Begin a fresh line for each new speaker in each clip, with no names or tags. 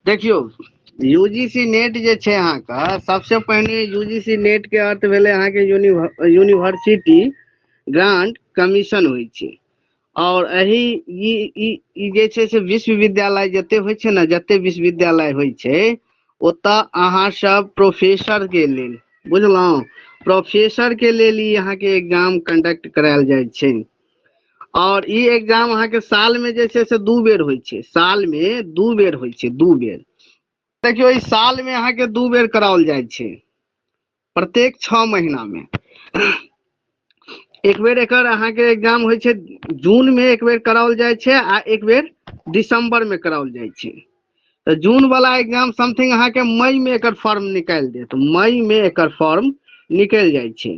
देखियो UGC net जे छै अहाँ का सबसे पहले यूजीसी नेट के अर्थ भेले अहाँ के यूनिवर्सिटी ग्रांट कमीशन होइ छै और एही ई जे छै से विश्वविद्यालय जते होइ छै ने, जते विश्वविद्यालय होइ छै ओतऽ अहाँ सब प्रोफेसर के लेल बुझलहुँ, प्रोफेसर के लेल ई अहाँ के एग्जाम कंडक्ट करायल जाइ छै। और ई एग्जाम अहाँ के साल में जे छै से 2 बेर होइ छै, साल में 2 बेर होइ छै, 2 बेर। देखियो ई साल में अहाँ के 2 बेर कराओल जाइ छै, प्रत्येक 6 महीना में। एक बेर एकर अहाँ के एग्जाम होइ छै जून में, एक बेर कराओल जाइ छै, आ एक बेर दिसंबर में कराओल जाइ छै। तो जून वाला एग्जाम समथिंग अहाँ के मई में एकर फॉर्म निकाल देत, मई में एकर फॉर्म निकल जाइ छै।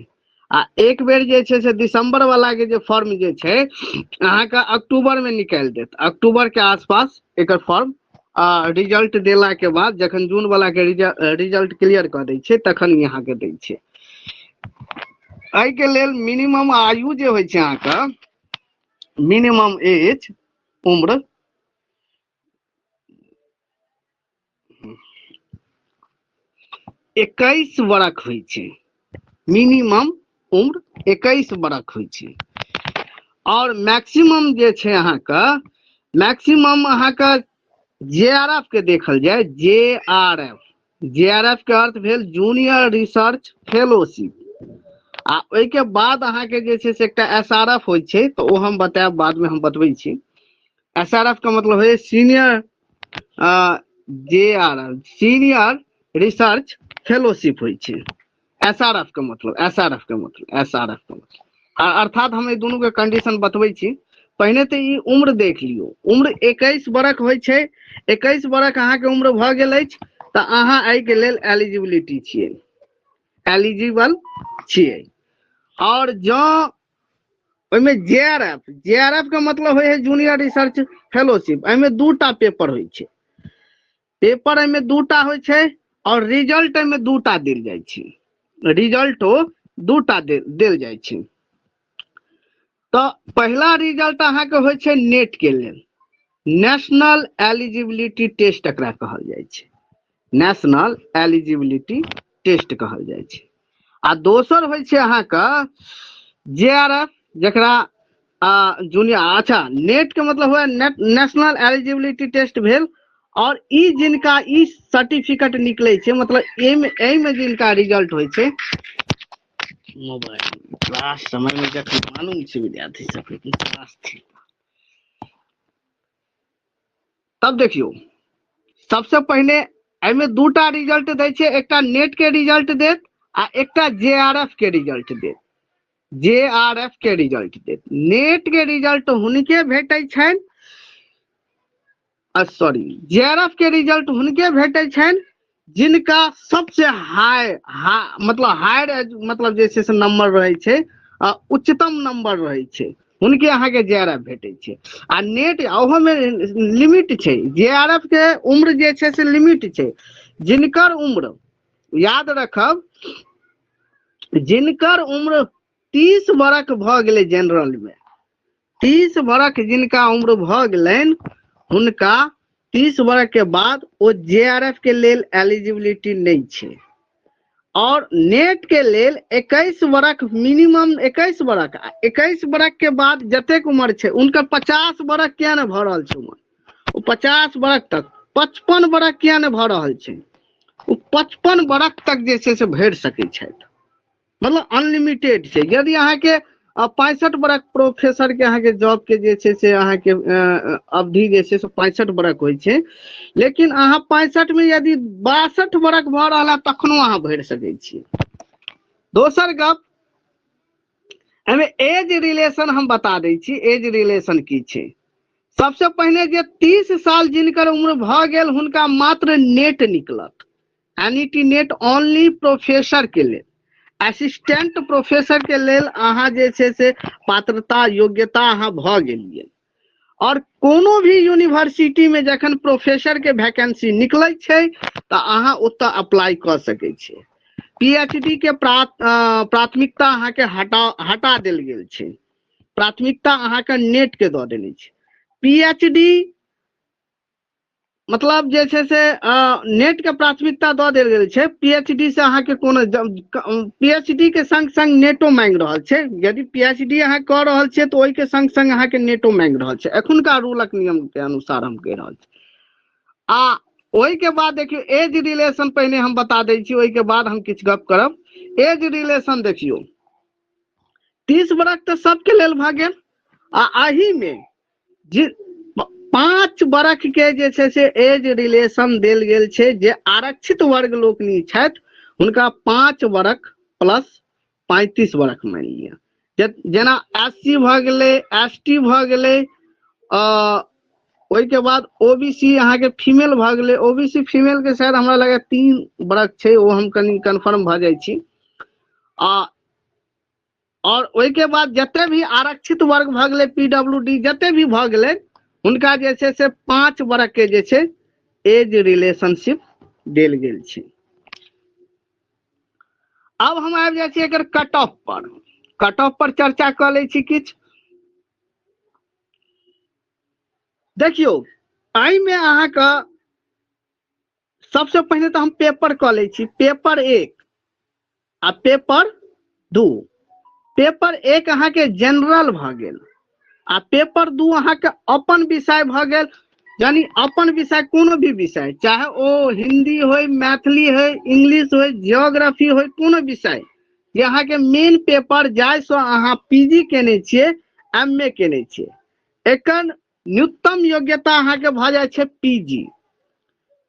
आ एक बेर जे छै से दिसंबर वाला के जे फॉर्म जे छै अहाँ का अक्टूबर में निकाल देत, अक्टूबर के आसपास एकर फॉर्म रिजल्ट देला के बाद जखन जून वाला के रिजल्ट क्लियर कर दै छै तखन यहाँ के दै छै। एहि के लेल मिनिमम आयु जे होइ छै अहाँ का, मिनिमम एज उम्र 21 वर्ष होइ छै, मिनिमम उम्र 21 वर्ष होइ छै। और मैक्सिमम जे छै अहाँ का, मैक्सिमम अहाँ का जेआरएफ के देखल जाए, जेआरएफ, जेआरएफ के अर्थ भेल जूनियर रिसर्च फेलोशिप। आ ओहि के बाद अहाँ के जे छै से एकटा एसआरएफ होइ छै, तो ओ हम बताएब बाद में, हम बतबै छी। एसआरएफ का मतलब है senior JRF, senior research fellowship होइ छै। एसआरएफ का मतलब, एसआरएफ का मतलब, एसआरएफ का मतलब अर्थात हम दोनों के कंडीशन बतबै छी। पहले तो ई उम्र देख लियो, उम्र 21 वर्ष होइ छै, 21 वर्ष अहाँ के उम्र भ गेल अछि तो अहाँ एहि के लेल एलिजिबिलिटी छियै, एलिजिबल छियै। और जो ओइमें जेआरएफ, जेआरएफ का मतलब होइ है जूनियर रिसर्च फेलोशिप। एमे 2टा पेपर होइ छै, पेपर एमे 2टा होइ छै और रिजल्ट एमे 2टा देल जाइ छै, रिजल्टो 2टा देल जाइ छै। तो पहला रिजल्ट अहाँ के होइ छै नेट के लेल, नेशनल एलिजिबिलिटी टेस्ट एकरा कहल जाइ छै, नेशनल एलिजिबिलिटी टेस्ट कहल जाइ छै। आ दोसर होइ छै अहाँ का जेआरएफ, जकरा जूनियर, अच्छा नेट के मतलब हुआ नेशनल एलिजिबिलिटी टेस्ट भेल। और ई जिनका ई सर्टिफिकेट निकले छै, मतलब एई में जिनका रिजल्ट होइ छै, मोबाइल क्लास समय में जखन मालूम छै विद्यार्थी सबके की क्लास थी, तब देखियो सबसे पहले एमे 2टा रिजल्ट दै छै, एकटा नेट के रिजल्ट देत आ एकटा जेआरएफ के रिजल्ट देत, जेआरएफ के रिजल्ट देत। नेट के रिजल्ट हुनके भेटै छनि, सॉरी जेआरएफ के रिजल्ट हुनके भेटै छनि जिनका सबसे मतलब हायर मतलब जे छै से नंबर रहे छै, उच्चतम नंबर रहे छै, हुनके अहाँ के जेआरएफ भेटै छै। आ नेट ओहो में लिमिट छै, जेआरएफ के उम्र जे छै से लिमिट छै। जिनकर उम्र याद रखब, जिनकर उम्र 30 वर्ष भ गेलै, जनरल में 30 वर्ष जिनका उम्र भ गेलनि हुनका 30 वर्ष के बाद वो जेआरएफ के लेल एलिजिबिलिटी नहीं छै। और नेट के लेल 21 वर्ष मिनिमम, 21 वर्ष, 21 वर्ष के बाद जतेक उम्र छै उनकर 50 वर्ष किया ने भ रहल छै उम्र, वो 50 वर्ष तक, 55 वर्ष किया ने भ रहल छै, वो 55 वर्ष तक जे छै से भरि सकै छथि, मतलब अनलिमिटेड छै। यदि अहाँ के 65 वर्ष प्रोफेसर के अहाँ के जॉब के जे छै से अहाँ के अवधि जे छै से 65 वर्ष होइ छै, लेकिन अहाँ 65 में यदि 62 वर्ष भ रहल है तखनो अहाँ भरि सकै छी। दोसर गप, एमे एज रिलेशन हम बता दै छी, एज रिलेशन की छै। सबसे पहले जे 30 साल जिनकर उम्र भ गेल हुनका मात्र नेट निकलत, एनईटी नेट ओनली प्रोफेसर के लेल। असिस्टेंट प्रोफेसर के लेल अहाँ जे छै से पात्रता योग्यता अहाँ भ गेलिए। और कोनो भी यूनिवर्सिटी में जखन प्रोफेसर के वैकेंसी निकलै छै तो अहाँ ओतऽ अप्लाई क सकै छी। पीएचडी के प्राथमिकता अहाँ के हटा देल गेल छै, प्राथमिकता अहाँ के नेट के दऽ देने छै। पीएचडी मतलब जे छै से नेट के प्राथमिकता दऽ देल गेल छै। पीएचडी से अहाँ के कोनो पीएचडी के संग संग नेटो मांगि रहल छै। यदि पीएचडी अहाँ कऽ रहल छियै तऽ ओहि के संग संग अहाँ के नेटो मांगि रहल छै, एखुनका रूलक नियम के अनुसार हम कहि रहल छी। आ ओहि के बाद देखियो एज रिलेशन पहिने हम बता दै छी, ओहि के बाद हम किछु गप करब। एज रिलेशन देखियो 30 बरख तऽ सबके लेल भऽ गेल, आ एही में जे 5 बरख के जे छै से एज रिलेशन देल गेल छै। जे आरक्षित वर्ग लोकनि छथि हुनका 5 बरख प्लस 35 बरख मानि लिअ। जेना एससी भऽ गेलै, एसटी भऽ गेलै, ओहि के बाद ओबीसी अहाँ के फीमेल भऽ गेलै। ओबीसी फीमेल के शायद हमरा लगे 3 बरख छै, ओ हम कनी कंफर्म भऽ जाइ छी। और ओहि के बाद जते भी आरक्षित वर्ग भऽ गेलै, पीडब्ल्यूडी जते भी भऽ गेलै, हुनका जे छै से 5 बरख के जे छै एज रिलेशनशिप देल गेल छै। अब हम आबि जाइ छी एकर कट ऑफ पर। कट ऑफ पर चर्चा कऽ लै छी किछु। देखियौ एहि में अहाँके सबसे पहले तो हम पेपर कऽ लै छी। पेपर 1 आ पेपर 2। पेपर 1 अहाँ के जनरल भऽ गेल, आ पेपर 2 अहाँ के अपन विषय भऽ गेल। यानी अपन विषय कोनो भी विषय, चाहे ओ हिंदी होय, मैथिली होय, इंग्लिश होय, जियोग्राफी होय, कोनो विषय जे अहाँ के मेन पेपर जाहिसँ अहाँ पीजी केने छियै, एमए केने छियै, एकर न्यूनतम योग्यता अहाँ के भऽ जाइ छै पीजी।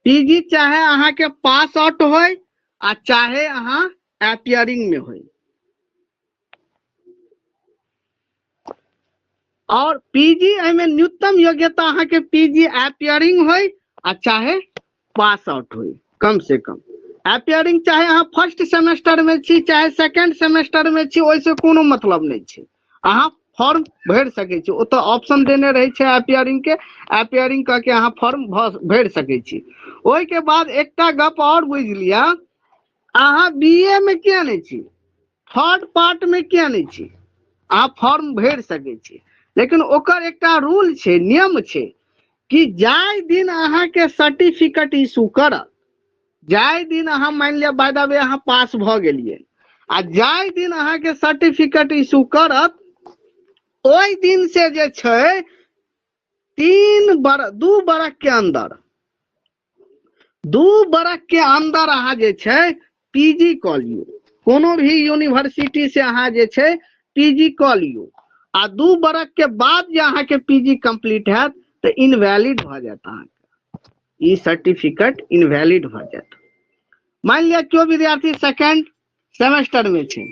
पीजी चाहे अहाँ के पास आउट होय आ चाहे अहाँ अपियरिंग में होय। और पीजी एमे न्यूनतम योग्यता अहाँ के पीजी अपियरिंग होय आ चाहे पास आउट होय, कम से कम। अपियरिंग चाहे अहाँ फर्स्ट सेमेस्टर में छी चाहे सेकंड सेमेस्टर में छी, ओइसे कोनो मतलब नहीं छै। अहाँ फॉर्म भरि सकै छी, ओतऽ ऑप्शन देने रहै छै अपियरिंग के। अपियरिंग कऽ के अहाँ फॉर्म भरि सकै छी। ओहि के बाद एकटा गप और बुझ लिया, अहाँ बीए में किया नहीं छी, थर्ड पार्ट में किया नहीं छी, अहाँ फॉर्म भरि सकै छी। लेकिन ओकर एकटा रूल छै, नियम छै कि जाय दिन अहाँ के सर्टिफिकेट इशू करत, जाय दिन अहाँ मान लिया बाय द वे अहाँ पास भऽ गेलियै, आ जाय दिन अहाँ के सर्टिफिकेट इशू करत, ओहि दिन से जे छै 2 बरख के अंदर 2 बरख के अंदर अहाँ जे छै पीजी कऽ लियौ। कोनो भी यूनिवर्सिटी से अहाँ जे छै पीजी कऽ लियौ, आ 2 बरख के बाद जे अहाँ के पीजी कंप्लीट हैत तऽ इनवैलिड भऽ जायत। अहाँ ई सर्टिफिकेट इनवैलिड भऽ जायत। मान लिया क्यों विद्यार्थी सेकंड सेमेस्टर में छै,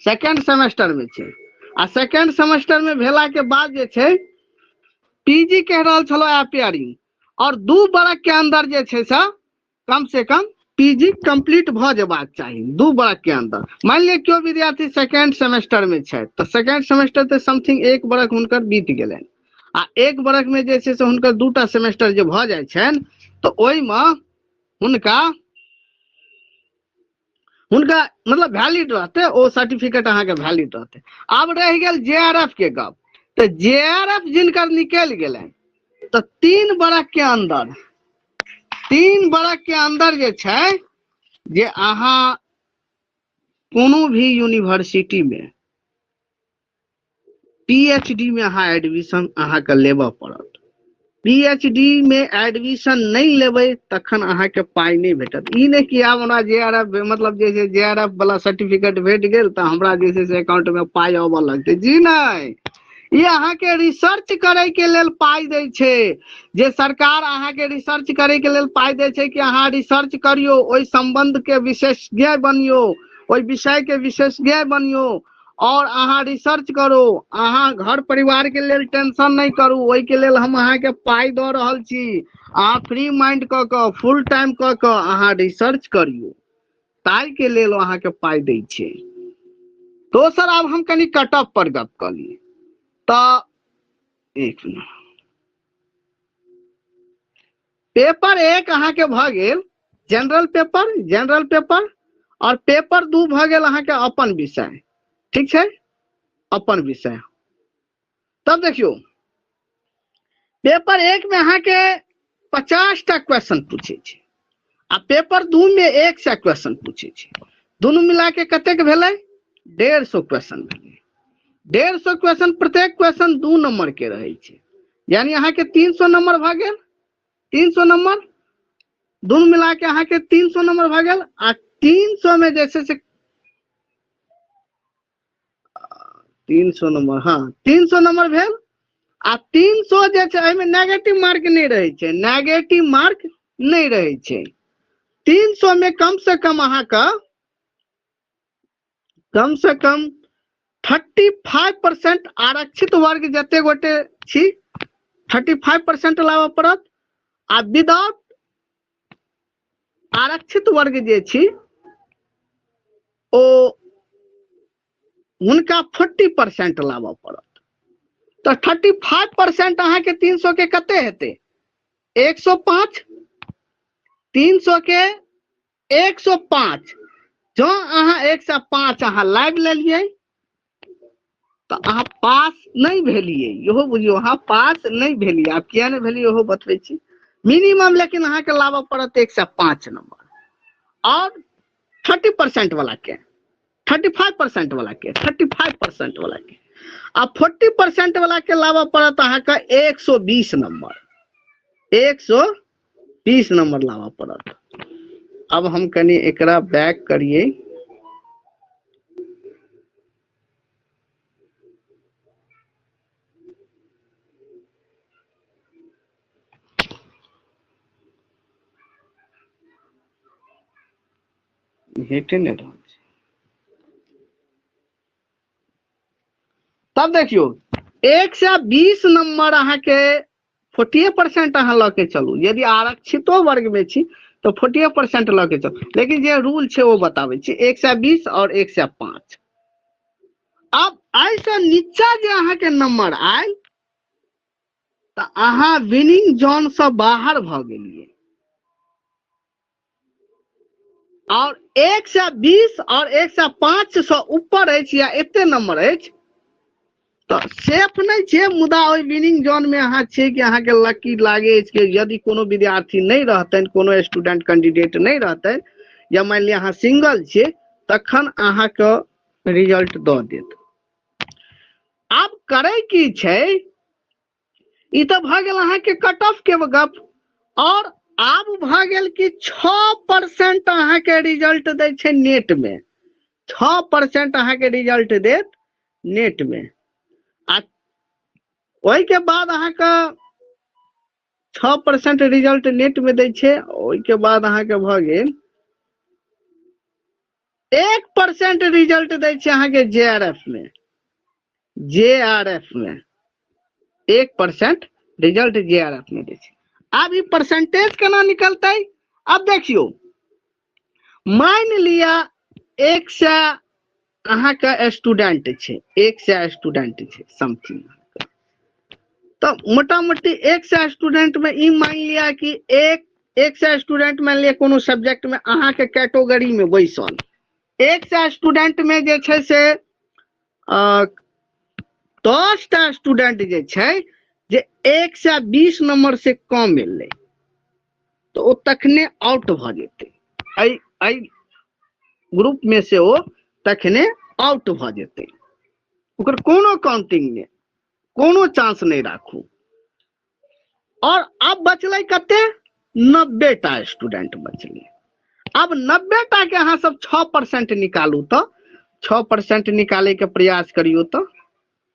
सेकंड सेमेस्टर में छै, आ सेकंड सेमेस्टर में भेला के बाद जे छै पीजी कह रहल छलो अपियरिंग, और 2 बरख के अंदर जे छै से कम पीजी कंप्लीट भऽ जेबाक चाही 2 बरख के अंदर। मान लिया क्यों विद्यार्थी सेकंड सेमेस्टर में छै, तो सेकंड सेमेस्टर ते समथिंग 1 बरख हुनकर बीत गेलनि, आ 1 बरख में जे छै से हुनकर 2टा सेमेस्टर जे भऽ जाइ छनि, तऽ ओहि में हुनका मतलब वैलिड रहते, ओ सर्टिफिकेट अहाँ के वैलिड रहते। अब रह गेल जेआरएफ के गप। तो जेआरएफ जिनकर निकलि गेलनि, तो 3 बरख के अंदर जे छै जे अहाँ कोनो भी यूनिवर्सिटी में पीएचडी में अहाँ एडमिशन अहाँ के लेबऽ पड़त। पीएचडी में एडमिशन नहीं लेबै तखन अहाँ के पाई नहीं भेटत। ई नहीं कि आब हमरा जेआरएफ मतलब जे छै जेआरएफ वाला सर्टिफिकेट भेट गेल तऽ हमरा जे छै से अकाउंट में पाई आबऽ लगतै। जी नहीं, ये अहाँ के रिसर्च करे के लेल पाई दै छै। जे सरकार अहाँ के रिसर्च करे के लेल पाई दै छै कि अहाँ रिसर्च करियो, ओहि संबंध के विशेषज्ञ बनियो, ओहि विषय के विशेषज्ञ बनियो, और अहाँ रिसर्च करो। अहाँ घर परिवार के लेल टेंशन नहीं करू, ओहि के लेल हम अहाँ के पाई दऽ रहल छी। अहाँ फ्री माइंड कऽ कऽ फुल टाइम कऽ कऽ अहाँ रिसर्च करियो, ताई के लेल अहाँ के पाई दै छै। दोसर आब हम कनी कट ऑफ पर गप कऽ ली। तऽ एक मिनट, पेपर 1 अहाँ के भऽ गेल जनरल पेपर, और पेपर 2 भऽ गेल अहाँ के अपन विषय। ठीक छै, अपन विषय। तब देखियो पेपर 1 में अहाँ के 50टा क्वेश्चन पूछे छे आ पेपर 2 में 100 क्वेश्चन पूछे छे। दोनों मिला के कतेक भेलै 150 क्वेश्चन भेलै। 150 क्वेश्चन, प्रत्येक क्वेश्चन 2 नंबर के रहे छे, यानी अहाँ के 300 नंबर भ गेल। 300 नंबर दोनों मिला के अहाँ के 300 नंबर भ गेल। आ 300 में जैसे से 300 नंबर, हाँ 300 नंबर भेल। आ 300 जे छै एमे नेगेटिव मार्क नहीं रहे छे, नेगेटिव मार्क नहीं रहे छे। 300 में कम से कम अहाँ का कम से कम 35% आरक्षित वर्ग जते गोटे छी 35% लाबऽ पड़त। आ विदाउट आरक्षित वर्ग जे छी ओ उनका 40% लाबऽ पड़त। तो 35% अहाँ के 300 के कते हेते 105। 300 के 105 जो अहाँ 105 अहाँ लाइव लेलिए तो अहाँ पास नहीं भेलिए, इहो बुझियो अहाँ पास नहीं भेलिए। आप किया नहीं भेलिए इहो बतबै छी। मिनिमम लेकिन अहाँ के लाबऽ पड़त 105 नंबर। और 30% वाला के 35% वाला के 35% वाला के आ 40% वाला के लाबऽ पड़त अहाँ का 120 नंबर। 120 नंबर लाबऽ पड़त। अब हम कनी एकरा बैक करिए। हेटे नहीं रहल छै। तब देखियो 120 नंबर अहाँ के 40% अहाँ ल के चलू। यदि आरक्षितो वर्ग में छी तो 40% ल के चलू, लेकिन जे रूल छे वो बतावे छी 120 और 105। अब ऐसे नीचा जे अहाँ के नंबर आयल तो अहाँ विनिंग जोन से बाहर भ गेलिए। और 120 और 105 से ऊपर है या एते नंबर है तो सेफ नहीं छे। मुदा ओइ विनिंग जोन में अहाँ छे कि अहाँ के लकी लागे कि यदि कोनो विद्यार्थी नहीं रहतन, कोनो स्टूडेंट कैंडिडेट नहीं रहतन, या मान लिया अहाँ सिंगल छे तखन अहाँ के रिजल्ट द देत। अब करे की छे ई तो भ गेल अहाँ के कट ऑफ के गप। और आब भ गेल कि 6% अहाँ के रिजल्ट दे छे नेट में। 6% अहाँ के रिजल्ट देत नेट में। आ ओइ के बाद अहाँ का 6% रिजल्ट नेट में दे छे। ओइ के बाद अहाँ के भ गेल 1% रिजल्ट दे छे अहाँ के जेआरएफ में। जेआरएफ में 1% रिजल्ट जेआरएफ में दे छे। अब ये परसेंटेज केना निकलते? अब देखियो मान लिया 100 अहाँ का स्टूडेंट छे, 100 स्टूडेंट छे समथिंग। तो मोटा मोटी 100 स्टूडेंट में ई मान लिया कि 100 स्टूडेंट मान लिया कोनो सब्जेक्ट में अहाँ के कैटेगरी में बैसल 100 स्टूडेंट में जे छे से 10टा स्टूडेंट जे छे जे 120 नंबर से कम मिलले तो वो तखने आउट भ जेते। आई ग्रुप में से वो तखने आउट भ जेते। ओकर कोनो काउंटिंग में कोनो चांस नहीं राखू। और अब बचले कते 90टा स्टूडेंट बचले। अब 90टा के अहाँ सब 6% निकालू तो 6% निकाले के प्रयास करियो तो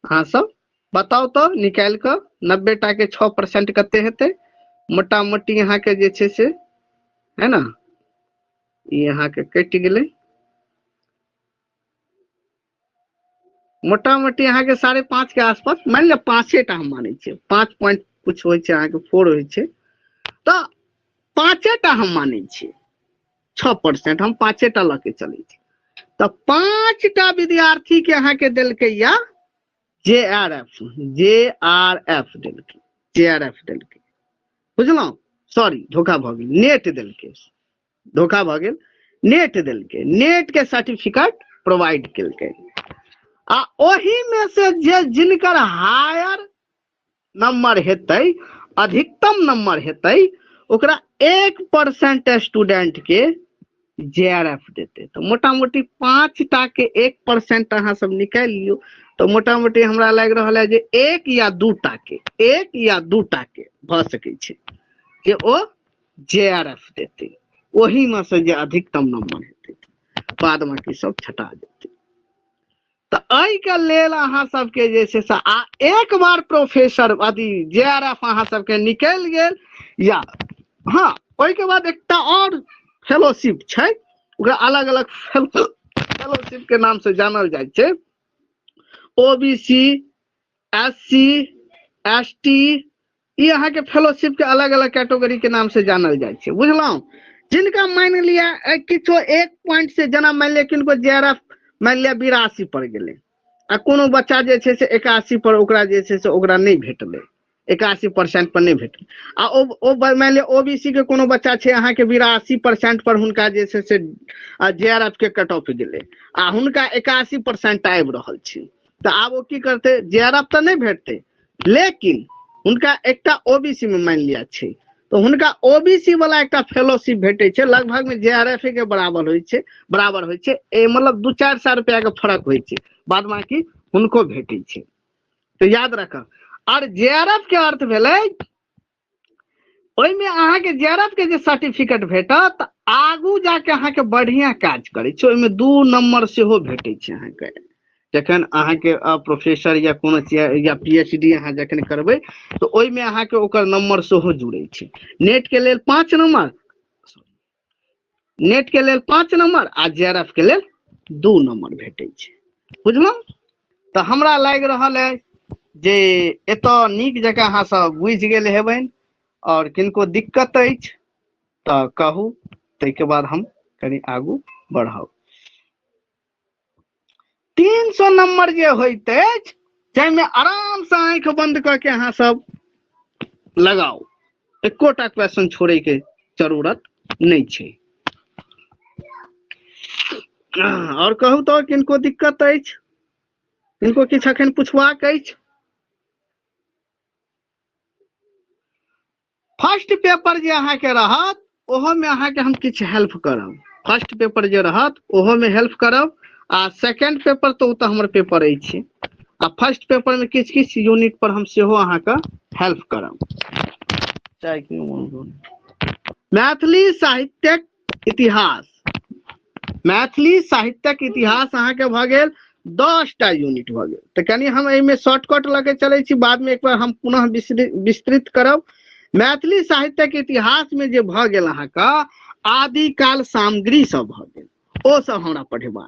अहाँ सब बताओ तो निकाल के 90टा के 6% कते हेते? मोटा मोटी यहाँ के जे छे से है ना यहाँ के कट गेले। मोटा मोटी यहाँ के 5.5 के आसपास मान लिया 5टा हम माने छे। 5 पॉइंट कुछ होय छे, यहाँ के 4 होय छे तो 5टा हम माने छे। 6% हम 5टा लके चले छे तो 5टा विद्यार्थी के यहाँ के दिल के या जेआरएफ दिलके। जेआरएफ दिलके बुझलो। सॉरी धोखा भ गेल, नेट दिलके। धोखा भ गेल, नेट दिलके। नेट के सर्टिफिकेट प्रोवाइड केलके। आ ओही में से जे जिनकर हायर नंबर हेतै अधिकतम नंबर हेतै ओकरा 1% स्टूडेंट के JRF देते। तो मोटा मोटी 5टा के 1% अहाँ सब निकाल लियो तो मोटा मोटी हमरा लग रहा है जे 1 या 2टा के भ सकै छै जे ओ JRF देते, वही में से जे अधिकतम नंबर हेतै बाद में की सब छटा जेतै। तो आई के लेल अहाँ सबके जे छै से आ एक बार प्रोफेसर अथी JRF अहाँ सबके निकल गेल या हाँ ओई के बाद एकटा और फेलोशिप छै, ओकरा अलग अलग फेलोशिप के नाम से जानल जाय छै। OBC SC ST ये अहाँ के फेलोशिप के अलग अलग कैटेगरी के नाम से जानल जाय छै, बुझलौं। जिनका मान लिया किछो 1 पॉइंट से जना मान लिया किनको JRF मान लिया 82 पर गेले आ कोनो बच्चा जे छै से 81 पर ओकरा जे छै से ओकरा नहीं भेटले, 81% पर नहीं भेटले आ ओ मान लिया OBC के कोनो बच्चा छै अहाँ के 82% पर हुनका जे छै से JRF के कट ऑफ गेले आ हुनका 81% आबि रहल छै। तो आब ओ की करते, JRF तो नहीं भेटते लेकिन हुनका एकटा OBC में मान लिया छै तो हुनका OBC वाला एकटा फेलोशिप भेटे छै, लगभग में JRF के बराबर होय छै, मतलब 2-400 रुपया के फर्क होय छै, बाद बाकी हुनको भेटे छै। तो याद रखब। और JRF के अर्थ भेलै ओई में अहाँ के JRF के जे सर्टिफिकेट भेटत आगू जाके अहाँ के बढ़िया काज करे छै, ओई में 2 नंबर सेहो भेटे छै अहाँ के जखन अहाँ के प्रोफेसर या कोनो या PhD अहाँ जखन करबै तो ओई में अहाँ के ओकर नंबर सेहो जुड़े छै। नेट के लेल 5 नंबर, नेट के लेल 5 नंबर आ JRF के लेल 2 नंबर भेटे छै, बुझलौं। तो हमरा लाग रहल है जे एतो नीक जगह अहाँ सब बुझ गेल हेबैन और किनको दिक्कत अछि तो कहू, तै के बाद हम कनी आगू बढ़ाऊ। 300 नंबर जे होइत अछि जाहिमे आराम से आंख बंद करके अहाँ सब लगाओ, एकोटा क्वेश्चन छोड़े के जरूरत नहीं छै। और कहू तो किनको दिक्कत अछि, किनको किछ अखन पूछबाक अछि। फर्स्ट पेपर जे अहाँ के रहत ओहो में अहाँ के हम किछ हेल्प करब, फर्स्ट पेपर जे रहत ओहो में हेल्प करब आ सेकंड पेपर तो त हमर पेपर अछि आ फर्स्ट पेपर में किछ किछ यूनिट पर हम सेहो अहाँ का हेल्प करब। मैथिली साहित्यक इतिहास, मैथिली साहित्यक इतिहास अहाँ के भ गेल 10टा यूनिट भ गेल। तो कनी हम एहि में शॉर्टकट लगे चले छी, बाद में एक बार हम पुनः विस्तृत करब। मैथिली साहित्य के इतिहास में जे भ गेल अहाँ का आदिकाल सामग्री सब भ गेल, ओ सब हमरा पढ़ेबा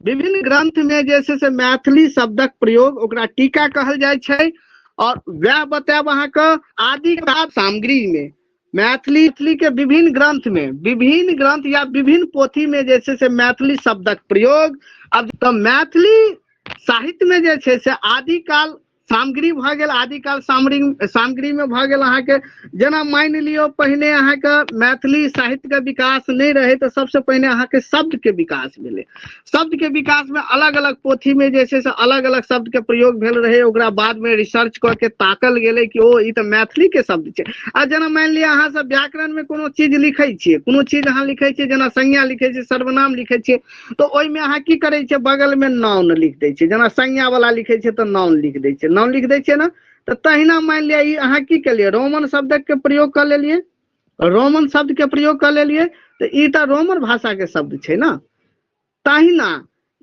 विभिन्न ग्रंथ में जैसे से मैथिली शब्दक प्रयोग ओकरा टीका कहल जाय छै और वह बताब अहाँ का आदिकाल सामग्री में मैथिली के विभिन्न ग्रंथ या विभिन्न पोथी में जैसे से मैथिली शब्दक प्रयोग। अब तो मैथिली साहित्य में जैसे से आदिकाल सामग्री भ गेल, आदिकाल सामग्री में भ गेल अहाँ के जना मान लियो पहिने अहाँ के मैथिली साहित्य के विकास नहीं रहे तो सबसे पहिने अहाँ के शब्द के विकास भेले। शब्द के विकास में अलग अलग पोथी में जैसे से अलग अलग शब्द के प्रयोग भेल रहे, ओकरा बाद में रिसर्च क के ताकल गेले कि ओ ई तो मैथिली के शब्द छै। आ जना मान लिया अहाँ सब व्याकरण में कोनो चीज लिखे छियै, कोनो चीज अहाँ लिखे छियै जना संज्ञा लिखे छियै, सर्वनाम लिखे छियै तो ओई में अहाँ की करे छियै बगल में नाउन लिख दै छियै, जना संज्ञा वाला लिखे छियै तो नाउन लिख दै छियै, नाउन लिख दै छियै ना। तो तहिना मान लिया ई अहाँ की केलिए रोमन शब्द के प्रयोग कर लेलिए, रोमन शब्द के प्रयोग कर लेलिए तो ई त रोमन भाषा के शब्द छै ना। तहिना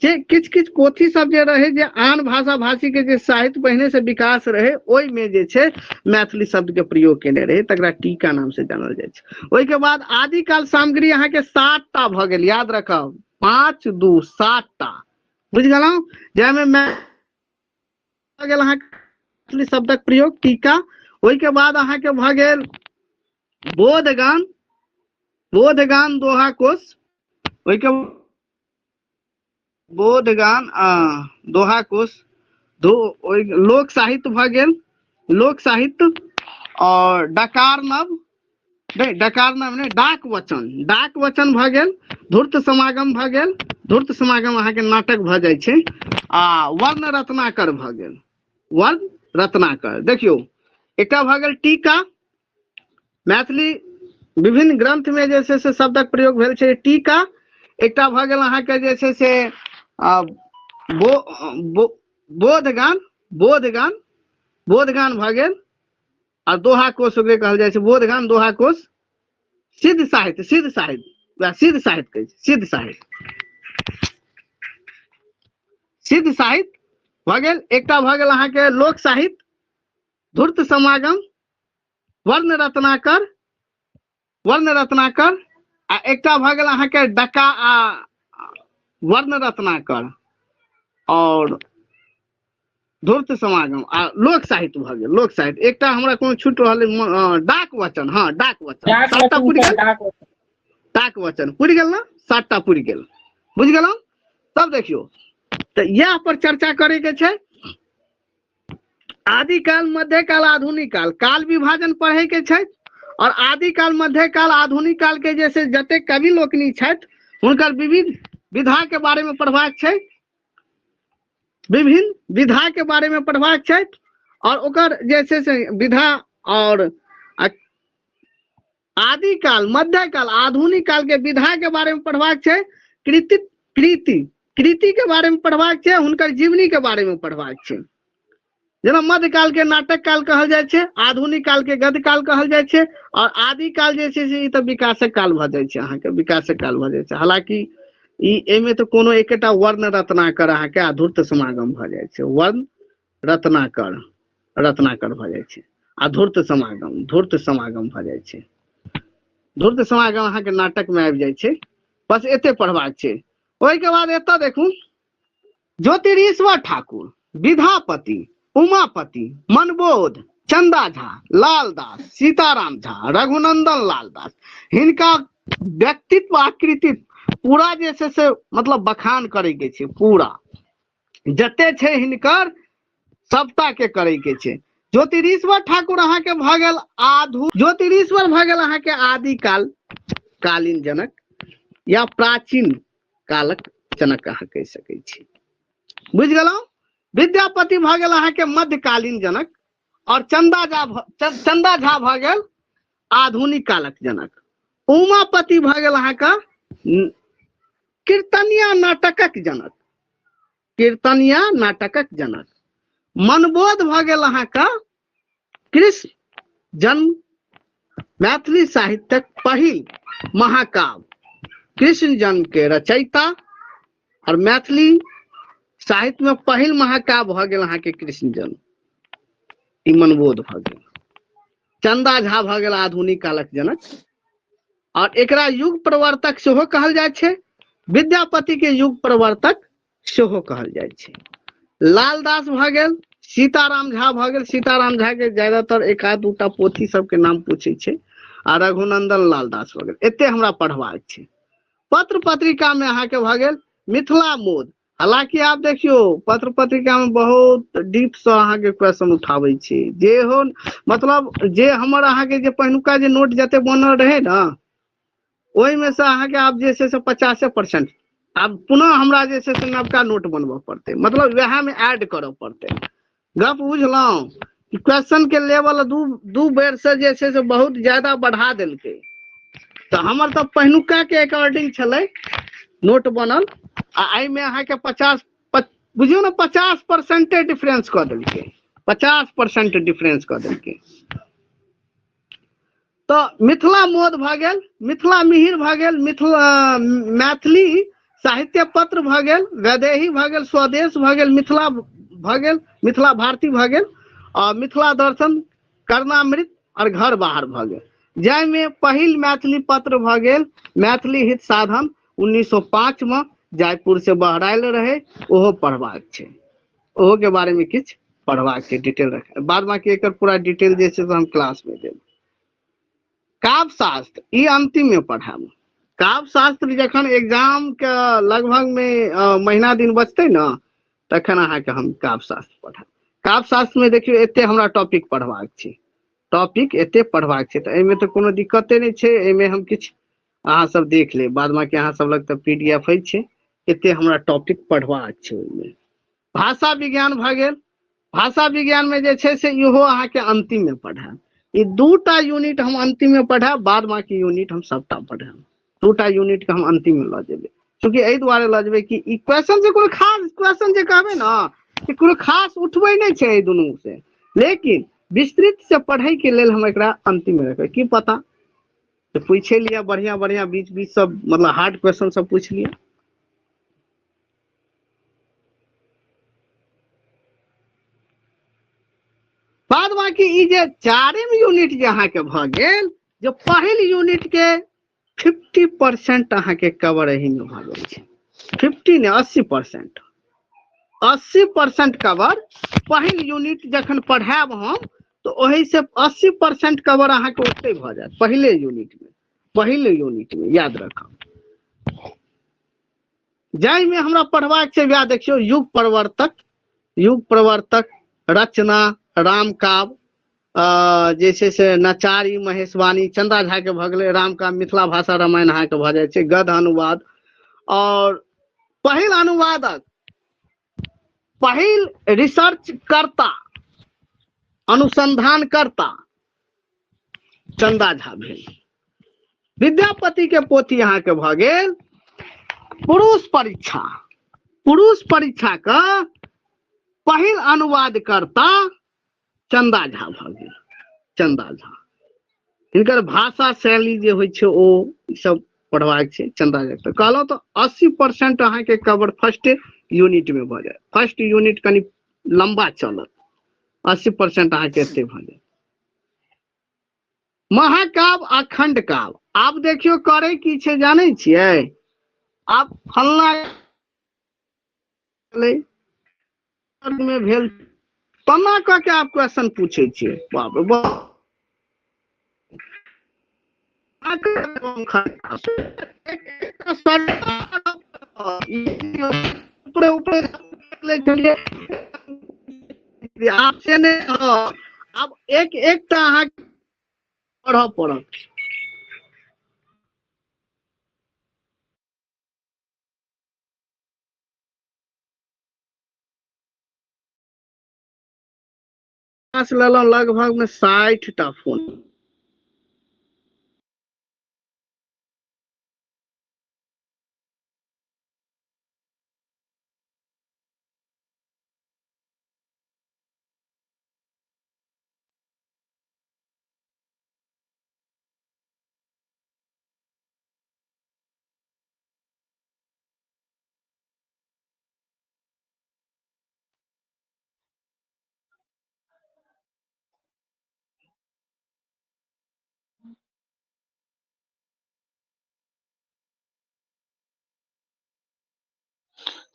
जे किछ किछ पोथी सब जे रहे जे आन भाषा भाषी के जे साहित्य पहिने से विकास रहे ओई में जे छै मैथिली शब्द के प्रयोग केने रहे, तकरा टीका नाम से जानल जाय छै। ओई के बाद आदिकाल सामग्री अहाँ के 7टा भ गेल, याद रखब 5 2 7टा, बुझ गेलौ। जेमे मैं गेल अहाँ मैथिली शब्दक प्रयोग टीका। ओई के बाद अहाँ के भ गेल बोधगान, बोधगान दोहा कोश, ओई के बोधगान दोहा कोश लोक साहित्य भ गेल, लोक साहित्य और डकार नव, नहीं डकार नाम नहीं, डाक वचन भ गेल, धूर्त समागम भ गेल, धूर्त समागम अहाँ के नाटक भ जाय छै। आ वर्ण रत्नाकर भ गेल, वर्ण रत्नाकर। देखियो एकटा भ गेल टीका, मैथिली विभिन्न ग्रंथ में जे छै से शब्दक प्रयोग भेल छै टीका। एकटा भ गेल अहाँ के जे छै से बोधगान, बोधगान, बोधगान भ गेल। और दोहा कोश ओकरे कहल जाइ छै, बोधगान दोहा कोश। सिद्ध साहित्य, सिद्ध साहित्य, सिद्ध साहित्य कहै छै, सिद्ध साहित्य, सिद्ध साहित्य भ गेल। एकटा भ गेल अहाँ के लोक साहित्य, धूर्त समागम, वर्ण रत्नाकर, वर्ण रत्नाकर। आ एकटा भ गेल अहाँ के डका आ वर्ण रत्नाकर और धूर्त समागम आ लोक साहित्य भ गेल, लोक साहित्य। एकटा हमरा कोनो छूट रहल डाक वचन, हाँ डाक वचन, सातटा पुरि गेल, डाक वचन पुरि गेल ना, सातटा पुरि गेल, बुझ गेलौं। तब देखियो तो यह पर चर्चा करे के छै। आदिकाल, मध्यकाल, आधुनिक काल, काल विभाजन पढ़े के छै। और आदिकाल, मध्यकाल, आधुनिक काल के जैसे जते कवि लोकनि छथि हुनकर विविध विधा के बारे में पढ़बाक छै, विभिन्न विधा के बारे में पढ़बाक छै। और ओकर जैसे से विधा और आदिकाल, मध्यकाल, आधुनिक काल के विधा के बारे में पढ़बाक छै। कृति, कृति, कृति के बारे में पढ़बाक छै, हुनकर जीवनी के बारे में पढ़बाक छै। जेना मध्यकाल के नाटक काल कहल जाय छै, आधुनिक काल के गद्य काल कहल जाय छै। और आदि काल जे छै से ई त विकासक काल भ जाय छै, अहाँ के विकासक काल भ जाय छै। हालांकि एमे तो कोनो एकटा वर्ण रत्नाकर अहाँ के धूर्त समागम भ जाय छै, वर्ण रत्नाकर, रत्नाकर भ जाय छै। आ धूर्त समागम, धूर्त समागम भ जाय छै। धूर्त समागम अहाँ के नाटक में आबि जाय छै। बस एते पढ़बाक छै। ओहि के बाद एतऽ देखू, ज्योतिरीश्वर ठाकुर, विधापति, उमापति, मनबोध, चंदा झा, लाल दास, सीताराम झा, रघुनंदन लाल दास, हिनका व्यक्तित्व आकृति पूरा जे छै से मतलब बखान करे के छै। पूरा जते छै हिनकर सबटा के करे के छै। ज्योतिरीश्वर ठाकुर अहाँ के भ गेल ज्योतिरीश्वर भ गेल अहाँ के आदिकाल कालीन जनक या प्राचीन कालक जनक अहाँ कह सकै छी, बुझ गेलौं। विद्यापति भ गेल अहाँ के मध्यकालीन जनक। और चंदा झा भ गेल आधुनिक कालक जनक। उमापति भ गेल अहाँ का कीर्तनिया नाटकक जनक, कीर्तनिया नाटकक जनक। मनबोध भ गेल अहाँ का कृष्ण जन्म, मैथिली साहित्यक पहिल महाकाव्य, कृष्ण जन्म के रचयिता। और मैथिली साहित्य में पहिल महाकाव्य भ गेल अहाँ के कृष्ण जन्म, ई मनबोध भ गेल। चंदा झा भ गेल आधुनिक कालक जनक। और एकरा युग प्रवर्तक सेहो कहल जाय छै, विद्यापति के युग प्रवर्तक सेहो कहल जाय छै। लालदास भ गेल, सीताराम झा भ गेल। सीताराम झा के ज्यादातर एक आध दूटा पोथी सबके नाम पूछे छै। आ रघुनंदन लालदास भ गेल। एते हमरा पढ़बाक छै। पत्र पत्रिका में अहाँ के भ गेल मिथिला मोद। हालांकि आप देखियो पत्र पत्रिका में बहुत डीप से अहाँ के क्वेश्चन उठाबै छै। जे हो मतलब जे हमर अहाँ के जे पहिनुका जे नोट जते बनल रहे ना, ओहि में से अहाँ के आप जे से 50% अब पुनः हमरा जे से नवका नोट बनबऽ पड़ते, मतलब वह में ऐड करऽ पड़ते। गप बुझलौं। क्वेश्चन के लेवल दू बेर से जे से बहुत ज्यादा बढ़ा देलकै। तो हमर तो पहिनुका के अकॉर्डिंग छलै नोट बनल। आ में अहाँ के 50 बुझियो ना 50% डिफरेंस क देलकै, 50% डिफरेंस क देलकै। तो मिथिला मोद भ गेल, मिथिला मिहिर भ गेल, मिथिला मैथिली साहित्य पत्र भ गेल, वैदेही भ गेल, स्वदेश भ गेल, मिथिला भ गेल, मिथिला भारती भ गेल। और मिथिला दर्शन, कर्णामृत और घर बाहर भ गेल। जाय में पहिल मैथिली पत्र भ गेल मैथिली हित साधन 1905 में जयपुर से बहरायल रहे, ओहो पढ़बाक छै। ओहो के बारे में किछ पढ़बाक छै, डिटेल रखे। बाद बाकी एकर पूरा डिटेल जे छै हम क्लास में देब। काव्य शास्त्र ई अंतिम में पढ़ाब। काव्य शास्त्र जखन एग्जाम के लगभग में महीना दिन बचते ना, तखन अहाँ के हम काव्य शास्त्र पढ़ाब। काव्य शास्त्र में देखियो एते हमरा टॉपिक पढ़बाक छै। टॉपिक एते पढ़बाक छै, तऽ एहिमे तऽ कोनो दिक्कते नहीं छै। एहिमे हम किछु अहाँ सब देख ले, बाद बाकी अहाँ सब लग तऽ PDF है छै, एते हमरा टॉपिक पढ़बाक छै। ओहिमे भाषा विज्ञान भऽ गेल। भाषा विज्ञान में जे छै से इहो अहाँके अंतिम में पढ़ाएब। ई 2टा यूनिट हम अंतिम में पढ़ाएब, बाद बाकी यूनिट हम सबटा पढ़ाएब। 2टा यूनिट के हम अंतिम में लऽ जेबै, चूँकि एहि दुआरे लऽ जेबै कि ई क्वेश्चन से कोनो खास क्वेश्चन जे कहबै ना, कि कोनो खास उठबै नहीं छै एहि दुनू से, लेकिन विस्तृत से पढ़ै के लेल हम एकरा अंतिम में रखबै। की पता तो पूछे लिया बढ़िया बढ़िया बीच बीच सब, मतलब हार्ड क्वेश्चन सब पूछ लिया। बाद बाकी ई जे 4म यूनिट जे अहाँके भऽ गेल, जो पहिल यूनिट के 50% अहाँके कवर एही में भऽ गेल छै। 50 ने 80%, 80% कवर पहिल यूनिट जखन पढ़ाएब हम, तो ओही से 80% कवर अहाँके ओते भऽ जाएत पहिले यूनिट में। पहिले यूनिट में याद रखब, जाहि में हमरा पढ़बाक छै वएह देखियौ, युग प्रवर्तक, युग प्रवर्तक, रचना, रामकाव्य, जे छै से नचारी, महेशवाणी, चंदा झा के भऽ गेलै, रामकाव्य, मिथिला भाषा रामायण अहाँके भऽ जाइ छै, गद्य अनुवाद, और पहिल अनुवादक, पहिल रिसर्च करता, अनुसंधान करता चंदा झा भेल। विद्यापति के पोथी अहाँके भऽ गेल पुरुष परीक्षा। पुरुष परीक्षा का पहिल अनुवाद करता चंदा झा भऽ गेल। चंदा झा, हिनकर भाषा शैली जे होइ छै ओ सब पढ़बाक छै चंदा झा। तऽ कहलहुँ तऽ 80% अहाँके कवर फर्स्ट यूनिट में भऽ जाए। फर्स्ट यूनिट कनि लंबा चलत, 80% अहाँके एते भऽ जाए। महाकाव्य आ खंड काव्य, आब देखियो करे की छै जानै छियै, आप फलना में भेल तना कह के आप क्वेश्चन पूछे छियै, बाप रे बाप। ऊपरे ऊपरे आपसे ने, अब एक एकटा अहाँ पढ़ऽ पड़त। क्लास लेलहुँ लगभग में 60टा फोन।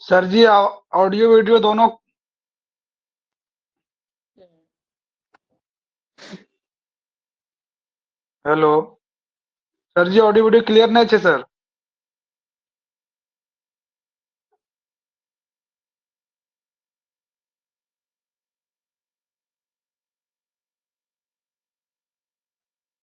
सर जी ऑडियो वीडियो दोनों। हेलो सर जी, ऑडियो वीडियो क्लियर नहीं है सर।